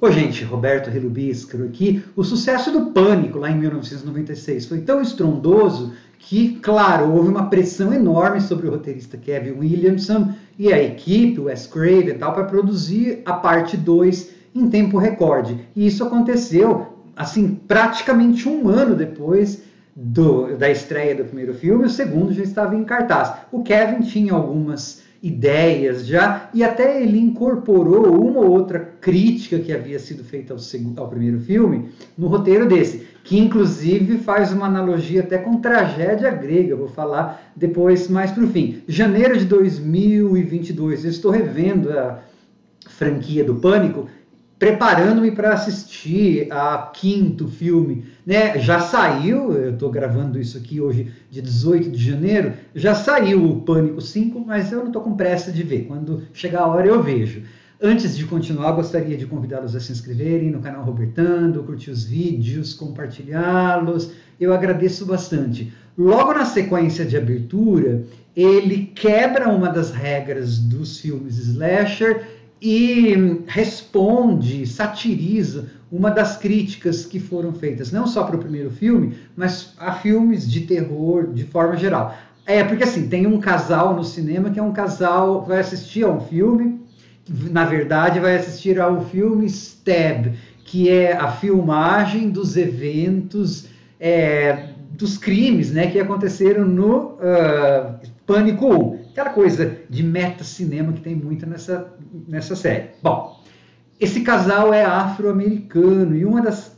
Ô, gente, Roberto Relubiscaro aqui. O sucesso do Pânico lá em 1996 foi tão estrondoso que, claro, houve uma pressão enorme sobre o roteirista Kevin Williamson e a equipe, o Wes Craven e tal, para produzir a parte 2 em tempo recorde. E isso aconteceu, assim, praticamente um ano depois da estreia do primeiro filme, o segundo já estava em cartaz. O Kevin tinha algumas ideias já, e até ele incorporou uma ou outra crítica que havia sido feita ao primeiro filme no roteiro desse, que inclusive faz uma analogia até com tragédia grega, vou falar depois mais para o fim. Janeiro de 2022, eu estou revendo a franquia do Pânico, preparando-me para assistir a quinto filme, né? Já saiu, eu estou gravando isso aqui hoje, de 18 de janeiro, já saiu o Pânico 5, mas eu não estou com pressa de ver. Quando chegar a hora eu vejo. Antes de continuar, gostaria de convidá-los a se inscreverem no canal Robertando, curtir os vídeos, compartilhá-los. Eu agradeço bastante. Logo na sequência de abertura, ele quebra uma das regras dos filmes slasher e responde, satiriza uma das críticas que foram feitas, não só para o primeiro filme, mas a filmes de terror de forma geral. Porque assim, tem um casal no cinema que é um casal que vai assistir a um filme, na verdade vai assistir ao filme Stab, que é a filmagem dos eventos, dos crimes, né, que aconteceram no Pânico 1. Aquela coisa de meta-cinema que tem muito nessa série. Bom, esse casal é afro-americano e uma das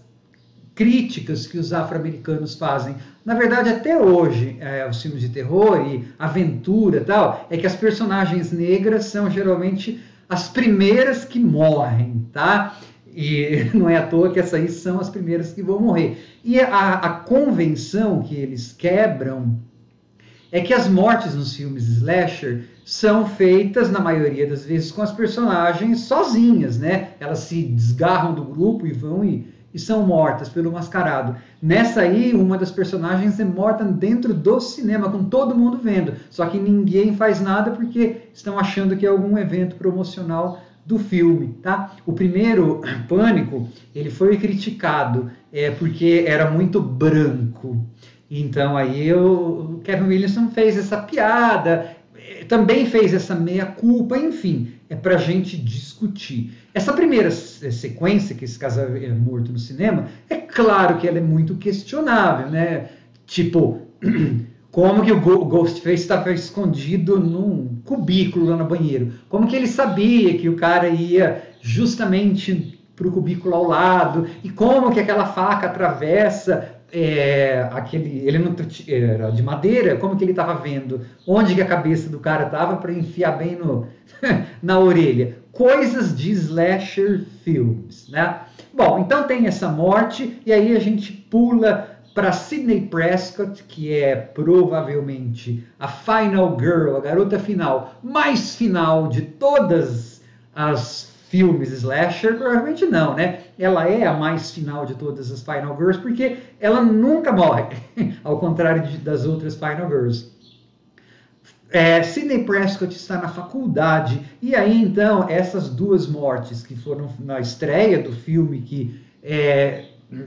críticas que os afro-americanos fazem, na verdade até hoje, os filmes de terror e aventura e tal, é que as personagens negras são geralmente as primeiras que morrem, tá? E não é à toa que essas aí são as primeiras que vão morrer. E a convenção que eles quebram é que as mortes nos filmes slasher são feitas, na maioria das vezes, com as personagens sozinhas, né? Elas se desgarram do grupo e vão e são mortas pelo mascarado. Nessa aí, uma das personagens é morta dentro do cinema, com todo mundo vendo. Só que ninguém faz nada porque estão achando que é algum evento promocional do filme, tá? O primeiro Pânico, ele foi criticado porque era muito branco. Então aí o Kevin Williamson fez essa piada, também fez essa meia-culpa, enfim, é pra gente discutir. Essa primeira sequência, que esse casal é morto no cinema, é claro que ela é muito questionável, né? Tipo, como que o Ghostface estava escondido num cubículo lá no banheiro? Como que ele sabia que o cara ia justamente pro cubículo ao lado? E como que aquela faca atravessa ele não era de madeira, como que ele estava vendo onde que a cabeça do cara estava para enfiar bem na orelha? Coisas de slasher filmes, né? Bom, então tem essa morte e aí a gente pula para Sidney Prescott, que é provavelmente a final girl, a garota final mais final de todas as filmes slasher, provavelmente não, né? Ela é a mais final de todas as Final Girls, porque ela nunca morre, ao contrário das outras Final Girls. Sidney Prescott está na faculdade, e aí então essas duas mortes que foram na estreia do filme, que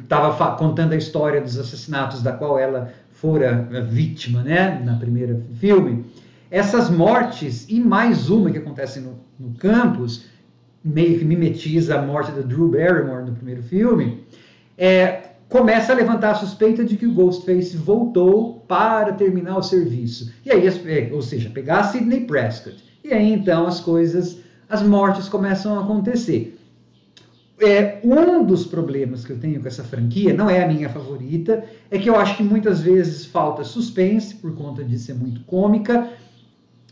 estava contando a história dos assassinatos da qual ela fora vítima, né, na primeira filme, essas mortes e mais uma que acontece no campus, meio que mimetiza a morte da Drew Barrymore no primeiro filme, começa a levantar a suspeita de que o Ghostface voltou para terminar o serviço. E aí, ou seja, pegar a Sidney Prescott. E aí, então, as mortes começam a acontecer. Um dos problemas que eu tenho com essa franquia, não é a minha favorita, é que eu acho que muitas vezes falta suspense, por conta de ser muito cômica,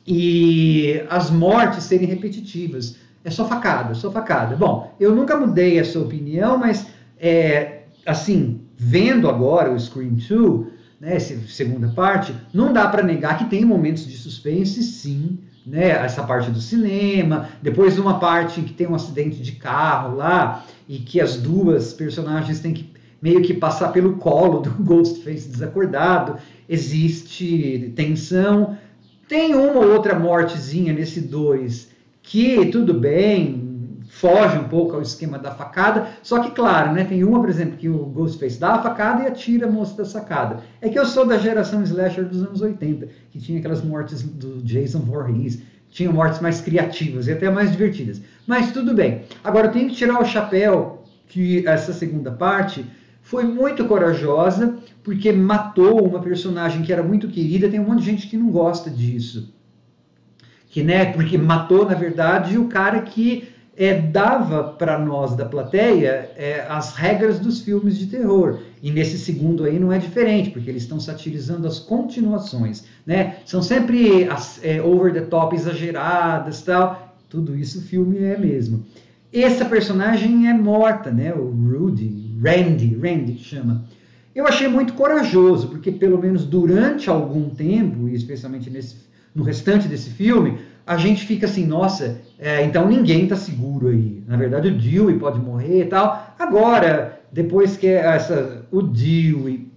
e as mortes serem repetitivas. É só facada, só facada. Bom, eu nunca mudei essa opinião, mas, assim, vendo agora o Scream 2, né, essa segunda parte, não dá para negar que tem momentos de suspense, sim, né, essa parte do cinema, depois uma parte que tem um acidente de carro lá, e que as duas personagens têm que meio que passar pelo colo do Ghostface desacordado, existe tensão, tem uma ou outra mortezinha nesse 2, que tudo bem, foge um pouco ao esquema da facada, só que claro, né, tem uma, por exemplo, que o Ghostface dá a facada e atira a moça da sacada. É que eu sou da geração slasher dos anos 80, que tinha aquelas mortes do Jason Voorhees, tinham mortes mais criativas e até mais divertidas. Mas tudo bem. Agora eu tenho que tirar o chapéu que essa segunda parte foi muito corajosa, porque matou uma personagem que era muito querida. Tem um monte de gente que não gosta disso. Que, né, porque matou, na verdade, o cara que dava para nós da plateia as regras dos filmes de terror. E nesse segundo aí não é diferente, porque eles estão satirizando as continuações, né? São sempre over the top, exageradas, tal. Tudo isso o filme é mesmo. Essa personagem é morta, né? O Randy que chama. Eu achei muito corajoso, porque pelo menos durante algum tempo, e especialmente no restante desse filme, a gente fica assim, nossa, então ninguém está seguro aí. Na verdade, o Dewey pode morrer e tal. Agora, depois que o Dewey,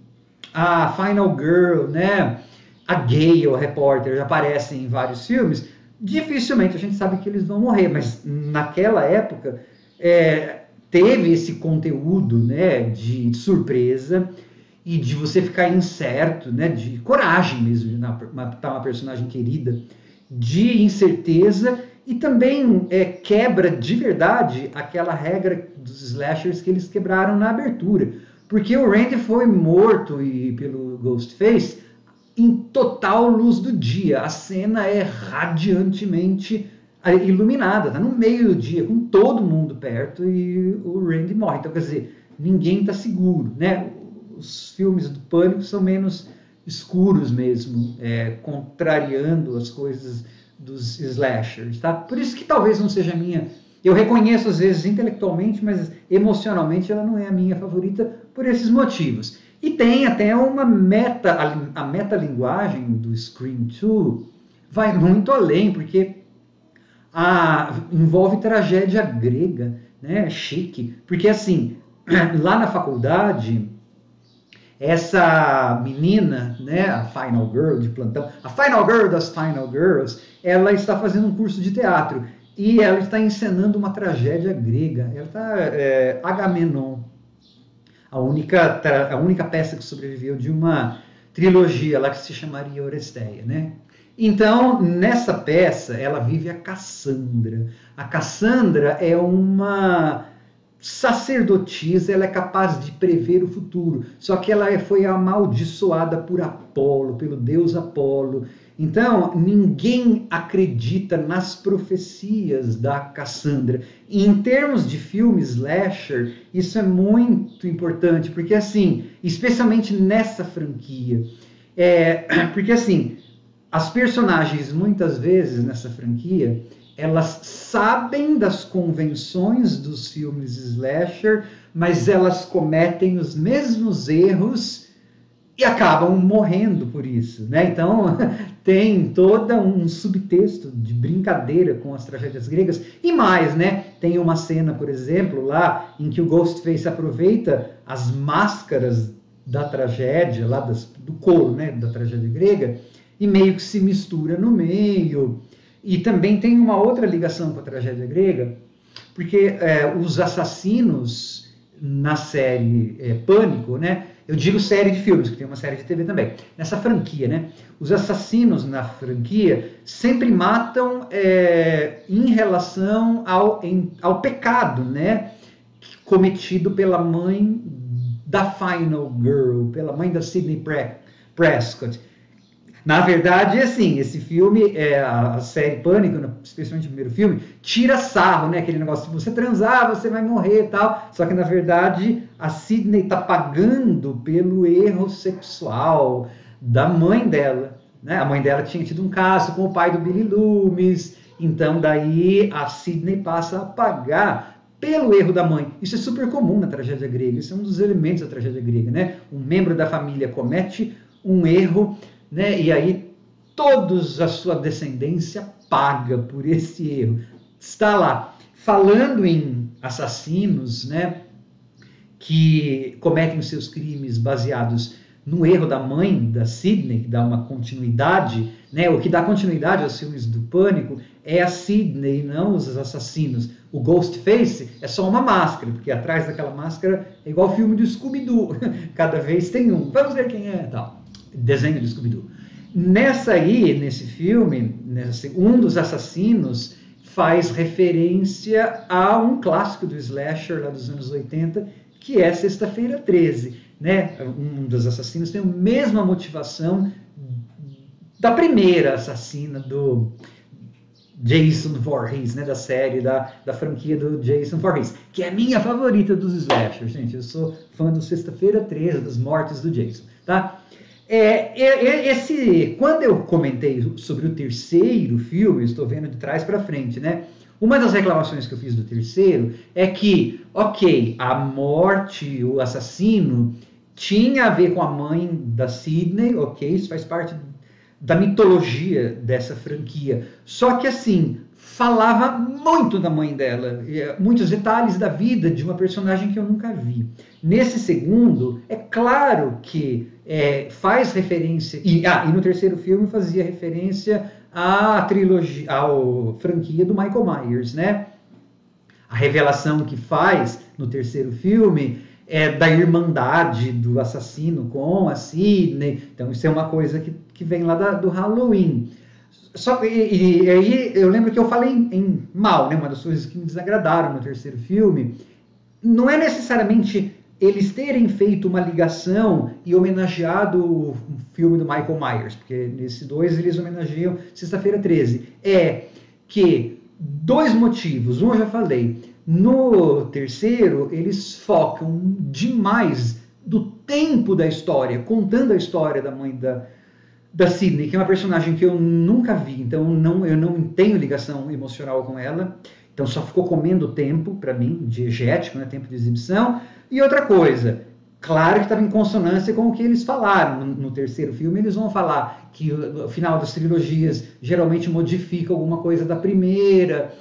a Final Girl, né, a Gale, a repórter, já aparecem em vários filmes, dificilmente a gente sabe que eles vão morrer. Mas naquela época, teve esse conteúdo, né, de surpresa e de você ficar incerto, né, de coragem mesmo, de matar uma personagem querida, de incerteza e também quebra de verdade aquela regra dos slashers que eles quebraram na abertura. Porque o Randy foi morto pelo Ghostface em total luz do dia. A cena é radiantemente iluminada, tá no meio do dia, com todo mundo perto e o Randy morre. Então, quer dizer, ninguém está seguro, né? Os filmes do Pânico são menos escuros mesmo, contrariando as coisas dos slashers, tá? Por isso que talvez não seja a minha... Eu reconheço às vezes intelectualmente, mas emocionalmente ela não é a minha favorita por esses motivos. E tem até a metalinguagem do Scream 2 vai muito além, porque envolve tragédia grega, né? Chique. Porque assim, lá na faculdade, essa menina, né, a Final Girl de plantão, a Final Girl das Final Girls, ela está fazendo um curso de teatro e ela está encenando uma tragédia grega. Ela está Agamenon, a única peça que sobreviveu de uma trilogia lá que se chamaria Oresteia, né? Então, nessa peça, ela vive a Cassandra. A Cassandra é uma sacerdotisa, ela é capaz de prever o futuro, só que ela foi amaldiçoada por Apolo, pelo deus Apolo. Então, ninguém acredita nas profecias da Cassandra. E em termos de filme slasher, isso é muito importante, porque assim, especialmente nessa franquia, porque assim, as personagens muitas vezes nessa franquia, elas sabem das convenções dos filmes slasher, mas elas cometem os mesmos erros e acabam morrendo por isso, né? Então tem todo um subtexto de brincadeira com as tragédias gregas e mais, né? Tem uma cena, por exemplo, lá em que o Ghostface aproveita as máscaras da tragédia, lá do couro, né? Da tragédia grega, e meio que se mistura no meio. E também tem uma outra ligação com a tragédia grega, porque os assassinos na série Pânico, né? Eu digo série de filmes, que tem uma série de TV também. Nessa franquia, né? Os assassinos na franquia sempre matam em relação ao pecado, né? Cometido pela mãe da Final Girl, pela mãe da Sidney Prescott. Na verdade, assim, esse filme, a série Pânico, especialmente o primeiro filme, tira sarro, né? Aquele negócio, se você transar, você vai morrer e tal. Só que, na verdade, a Sidney tá pagando pelo erro sexual da mãe dela, né? A mãe dela tinha tido um caso com o pai do Billy Loomis, então daí a Sidney passa a pagar pelo erro da mãe. Isso é super comum na tragédia grega, isso é um dos elementos da tragédia grega, né? Um membro da família comete um erro, né? E aí todos a sua descendência paga por esse erro. Está lá. Falando em assassinos, né, que cometem os seus crimes baseados no erro da mãe da Sidney, que dá uma continuidade né? O que dá continuidade aos filmes do Pânico é a Sidney, não os assassinos. O Ghostface é só uma máscara, porque atrás daquela máscara é igual o filme do Scooby-Doo. Cada vez tem um. Vamos ver quem é, tal. Desenho do Scooby-Doo. Nesse filme, um dos assassinos faz referência a um clássico do slasher lá dos anos 80, que é Sexta-feira 13. Né? Um dos assassinos tem a mesma motivação da primeira assassina do Jason Voorhees, né? Da série, da franquia do Jason Voorhees, que é a minha favorita dos slashers, gente. Eu sou fã do Sexta-feira 13, das mortes do Jason, tá? Quando eu comentei sobre o terceiro filme, estou vendo de trás para frente, né? Uma das reclamações que eu fiz do terceiro é que, ok, a morte, o assassino, tinha a ver com a mãe da Sidney, ok, isso faz parte da mitologia dessa franquia. Só que, assim, falava muito da mãe dela, muitos detalhes da vida de uma personagem que eu nunca vi. Nesse segundo, é claro que faz referência, e no terceiro filme fazia referência à trilogia, à franquia do Michael Myers, né? A revelação que faz no terceiro filme é da irmandade do assassino com a Sidney. Então isso é uma coisa que vem lá do Halloween. E aí eu lembro que eu falei em mal, né? Uma das coisas que me desagradaram no terceiro filme não é necessariamente eles terem feito uma ligação e homenageado o filme do Michael Myers, porque nesses dois eles homenageiam Sexta-feira 13. É que dois motivos. Um eu já falei. No terceiro, eles focam demais do tempo da história, contando a história da mãe da Sidney, que é uma personagem que eu nunca vi, então eu não tenho ligação emocional com ela. Então só ficou comendo tempo para mim, diegético, né, tempo de exibição. E outra coisa, claro que estava em consonância com o que eles falaram. No terceiro filme eles vão falar que o final das trilogias geralmente modifica alguma coisa da primeira.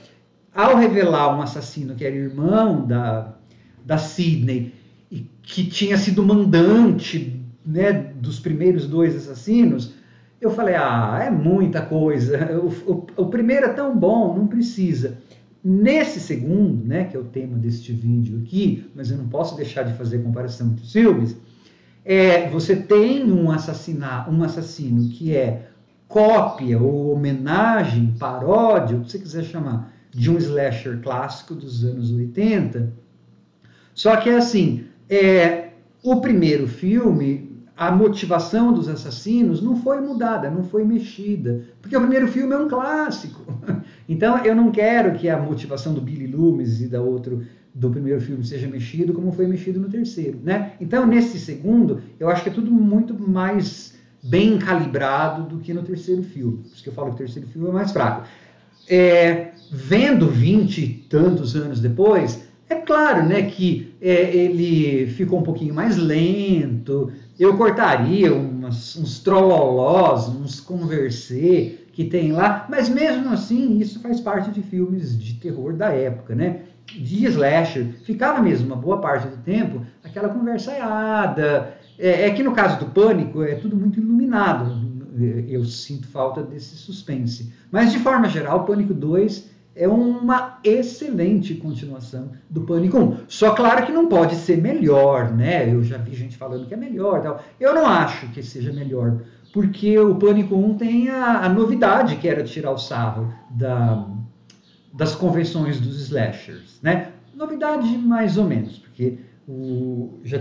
Ao revelar um assassino que era irmão da Sidney, e que tinha sido mandante, né, dos primeiros dois assassinos, eu falei, é muita coisa, o primeiro é tão bom, não precisa. Nesse segundo, né, que é o tema deste vídeo aqui, mas eu não posso deixar de fazer comparação entre os filmes, você tem um assassino que é cópia ou homenagem, paródia, o que você quiser chamar, de um slasher clássico dos anos 80. Só que assim, o primeiro filme, a motivação dos assassinos não foi mudada, não foi mexida, porque o primeiro filme é um clássico. Então eu não quero que a motivação do Billy Loomis e do primeiro filme seja mexido como foi mexido no terceiro, né? Então nesse segundo, eu acho que é tudo muito mais bem calibrado do que no terceiro filme. Por isso que eu falo que o terceiro filme é mais fraco. Vendo 20 e tantos anos depois, é claro, né, que ele ficou um pouquinho mais lento. Eu cortaria uns trololós, uns conversê que tem lá, mas mesmo assim isso faz parte de filmes de terror da época, né? De slasher, ficava mesmo uma boa parte do tempo aquela conversaiada. Que no caso do Pânico é tudo muito iluminado. Eu sinto falta desse suspense. Mas de forma geral, o Pânico 2 é uma excelente continuação do Pânico 1. Só claro que não pode ser melhor, né? Eu já vi gente falando que é melhor, tal. Eu não acho que seja melhor, porque o Pânico 1 tem a novidade, que era tirar o sarro das convenções dos slashers, né? Novidade mais ou menos, porque já